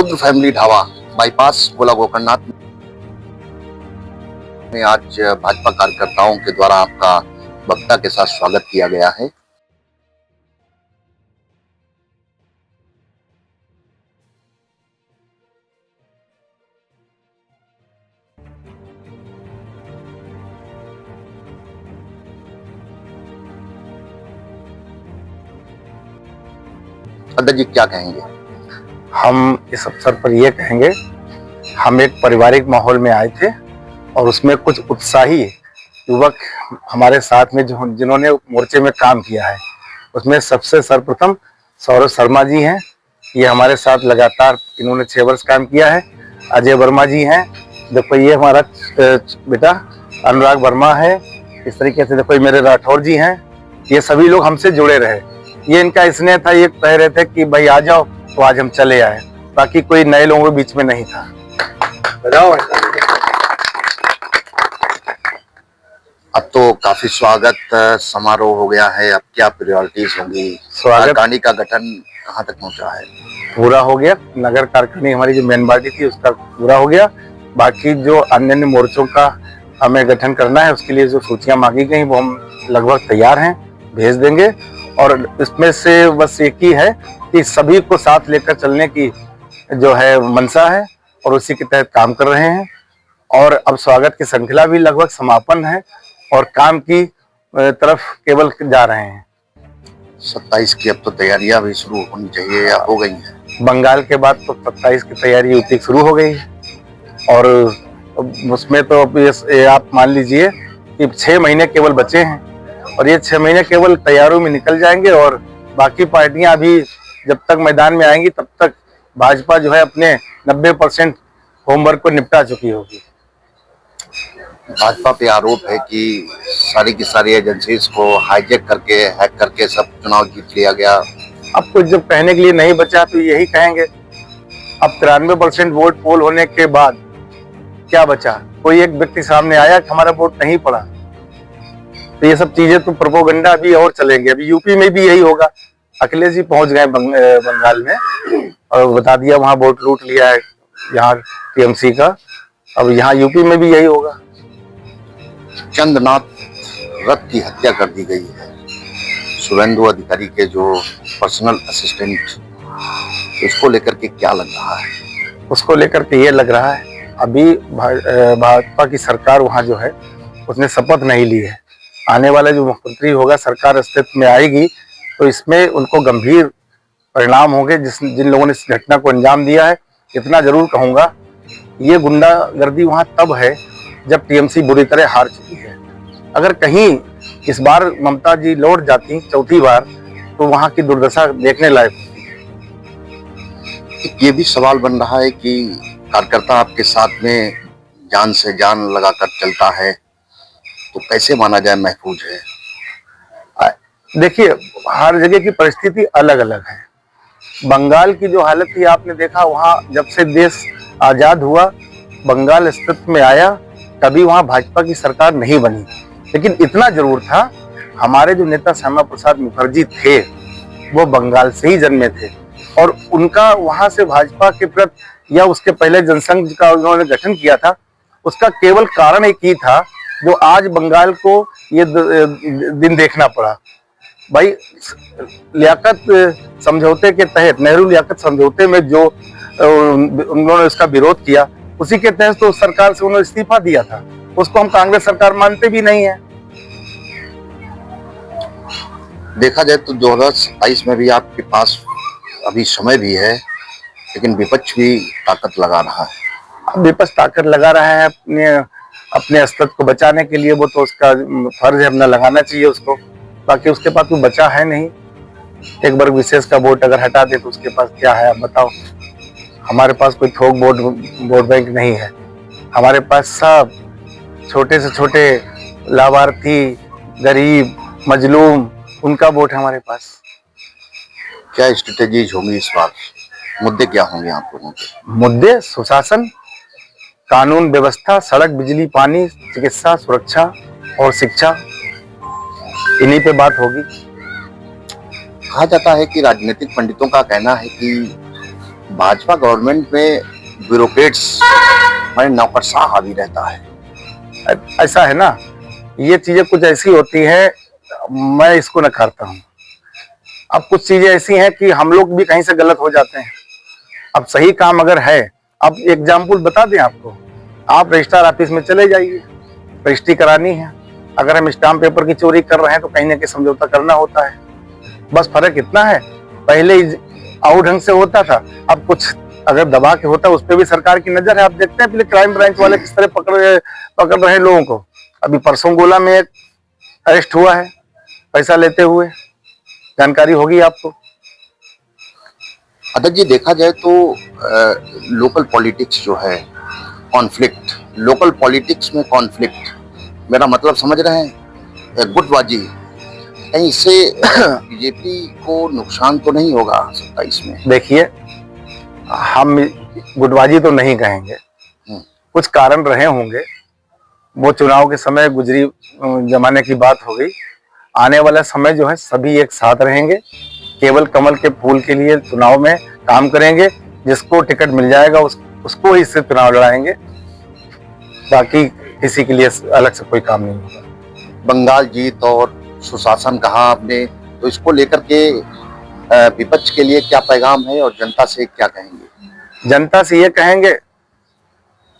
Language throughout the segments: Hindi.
रुद्र फैमिली ढाबा बाईपास गोला गोकर्णनाथ में आज भाजपा कार्यकर्ताओं के द्वारा आपका वक्ता के साथ स्वागत किया गया है। अध्यक्ष जी क्या कहेंगे? हम इस अवसर पर ये कहेंगे, हम एक पारिवारिक माहौल में आए थे और उसमें कुछ उत्साही युवक हमारे साथ में जो जिन्होंने मोर्चे में काम किया है, उसमें सबसे सर्वप्रथम सौरभ शर्मा जी हैं। ये हमारे साथ लगातार इन्होंने 6 वर्ष काम किया है। अजय वर्मा जी हैं, देखो ये हमारा बेटा अनुराग वर्मा है। इस तरीके से देखो मेरे राठौर जी हैं। ये सभी लोग हमसे जुड़े रहे। ये इनका स्नेह था, ये कह रहे थे कि भाई आ जाओ, तो आज हम चले आए। बाकी कोई नए लोगों के बीच में नहीं था। अब तो काफी स्वागत समारोह हो गया है, अब क्या प्रायोरिटीज होंगी? स्वागत कार्यकारिणी का गठन कहाँ तक पहुंचा है? पूरा हो गया। नगर कार्यकारिणी हमारी जो मेन बॉडी थी उसका पूरा हो गया। बाकी जो अन्य अन्य मोर्चों का हमें गठन करना है, उसके लिए जो सूचियां मांगी गई वो हम लगभग तैयार हैं, भेज देंगे। और इसमें से बस एक ही है कि सभी को साथ लेकर चलने की जो है मंशा है और उसी के तहत काम कर रहे हैं। और अब स्वागत की श्रृंखला भी लगभग समापन है और काम की तरफ केवल जा रहे हैं। 27 की अब तो तैयारियां भी शुरू होनी चाहिए या हो गई हैं? बंगाल के बाद तो 27 की तैयारी यूपी शुरू हो गई है और उसमें तो अब ये आप मान लीजिए कि 6 महीने केवल बचे हैं और ये 6 महीने केवल तैयारों में निकल जाएंगे। और बाकी पार्टियां अभी जब तक मैदान में आएंगी तब तक भाजपा जो है अपने 90% होमवर्क को निपटा चुकी होगी। भाजपा पे आरोप है कि सारी की सारी एजेंसीज को हाईजैक करके हैक करके सब चुनाव जीत लिया गया। अब कुछ जब कहने के लिए नहीं बचा तो यही कहेंगे। अब 93% वोट पोल होने के बाद क्या बचा? कोई एक व्यक्ति सामने आया कि हमारा वोट नहीं पड़ा? तो ये सब चीजें तो प्रोपोगंडा अभी और चलेंगे। अभी यूपी में भी यही होगा। अखिलेश जी पहुंच गए बंगाल में और बता दिया वहां वोट लूट लिया है यहाँ टीएमसी का। अब यहाँ यूपी में भी यही होगा। चंद्रनाथ रथ की हत्या कर दी गई है। सुवेंदु अधिकारी के जो पर्सनल असिस्टेंट, इसको लेकर के क्या लग रहा है? उसको लेकर के ये लग रहा है अभी भाजपा की सरकार वहां जो है उसने शपथ नहीं ली है। आने वाला जो मुख्यमंत्री होगा, सरकार अस्तित्व में आएगी तो इसमें उनको गंभीर परिणाम होंगे। जिन लोगों ने इस घटना को अंजाम दिया है, इतना जरूर कहूंगा, ये गुंडागर्दी वहां तब है जब टीएमसी बुरी तरह हार चुकी है। अगर कहीं इस बार ममता जी लौट जाती 4थी बार तो वहां की दुर्दशा देखने लायक होती। ये भी सवाल बन रहा है कि कार्यकर्ता आपके साथ में जान से जान लगाकर चलता है तो कैसे माना जाए महफूज है? देखिए, हर जगह की परिस्थिति अलग अलग है। बंगाल की जो हालत थी आपने देखा, वहां जब से देश आजाद हुआ, बंगाल अस्तित्व में आया, तभी वहां भाजपा की सरकार नहीं बनी। लेकिन इतना जरूर था, हमारे जो नेता श्यामा प्रसाद मुखर्जी थे वो बंगाल से ही जन्मे थे और उनका वहां से भाजपा के प्रति या उसके पहले जनसंघ का उन्होंने गठन किया था, उसका केवल कारण एक ही था जो आज बंगाल को ये दिन देखना पड़ा। भाई, लियाकत समझौते के तहत, नेहरू लियाकत समझौते में जो उन्होंने उसका विरोध किया, उसी के तहत तो सरकार से उन्होंने इस्तीफा दिया था। उसको हम कांग्रेस सरकार मानते भी नहीं है। देखा जाए तो 2027 में भी आपके पास अभी समय भी है, लेकिन विपक्ष भी ताकत लगा रहा है। अब विपक्ष ताकत लगा रहा है अपने अस्तित्व को बचाने के लिए। वो तो उसका फर्ज है, अपना लगाना चाहिए उसको। बाकी उसके पास कोई बचा है नहीं। एक वर्ग विशेष का वोट अगर हटा दे तो उसके पास क्या है, आप बताओ? हमारे पास कोई थोक वोट बैंक नहीं है। हमारे पास सब छोटे से छोटे लाभार्थी, गरीब, मजलूम, उनका वोट है हमारे पास। क्या स्ट्रेटेजीज होंगी इस बार? मुद्दे क्या होंगे आप लोगों के? मुद्दे सुशासन, कानून व्यवस्था, सड़क, बिजली, पानी, चिकित्सा, सुरक्षा और शिक्षा, इन्हीं पे बात होगी। कहा जाता है कि राजनीतिक पंडितों का कहना है कि भाजपा गवर्नमेंट में ब्यूरोक्रेट्स माने नौकरशाह हावी रहता है। ऐसा है ना, ये चीजें कुछ ऐसी होती हैं, मैं इसको नकारता हूँ। अब कुछ चीजें ऐसी हैं कि हम लोग भी कहीं से गलत हो जाते हैं। अब सही काम अगर है, अब एग्जाम्पल बता दें आपको, आप रजिस्ट्रार ऑफिस में चले जाइए, रजिस्ट्री करानी है। अगर हम स्टाम्प पेपर की चोरी कर रहे हैं तो कहीं ना कहीं समझौता करना होता है। बस फर्क इतना है, पहले आउट ढंग से होता था, अब कुछ अगर दबा के होता है उस पर भी सरकार की नजर है। आप देखते हैं पहले क्राइम ब्रांच वाले किस तरह पकड़ रहे हैं लोगों को। अभी परसों गोला में एक अरेस्ट हुआ है पैसा लेते हुए, जानकारी होगी आपको। अदर जी देखा जाए तो लोकल पॉलिटिक्स जो है, कॉन्फ्लिक्ट, लोकल पॉलिटिक्स में कॉन्फ्लिक्ट, मेरा मतलब समझ रहे हैं, गुटबाजी, कहीं इससे बीजेपी को नुकसान तो नहीं होगा सकता इसमें? देखिए, हम गुटबाजी तो नहीं कहेंगे, कुछ कारण रहे होंगे, वो चुनाव के समय गुजरी जमाने की बात हो गई। आने वाला समय जो है सभी एक साथ रहेंगे, केवल कमल के फूल के लिए चुनाव में काम करेंगे। जिसको टिकट मिल जाएगा उसको ही इससे चुनाव लड़ाएंगे, बाकी किसी के लिए अलग से कोई काम नहीं होगा। बंगाल जीत और सुशासन कहा आपने, तो इसको लेकर के विपक्ष के लिए क्या पैगाम है और जनता से क्या कहेंगे? जनता से ये कहेंगे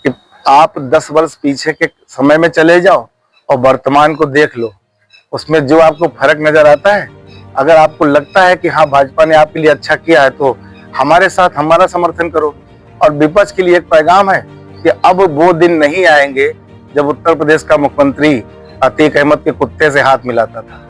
कि आप 10 वर्ष पीछे के समय में चले जाओ और वर्तमान को देख लो, उसमें जो आपको फर्क नजर आता है, अगर आपको लगता है कि हाँ भाजपा ने आपके लिए अच्छा किया है तो हमारे साथ हमारा समर्थन करो। और विपक्ष के लिए एक पैगाम है कि अब वो दिन नहीं आएंगे जब उत्तर प्रदेश का मुख्यमंत्री अतीक अहमद के कुत्ते से हाथ मिलाता था।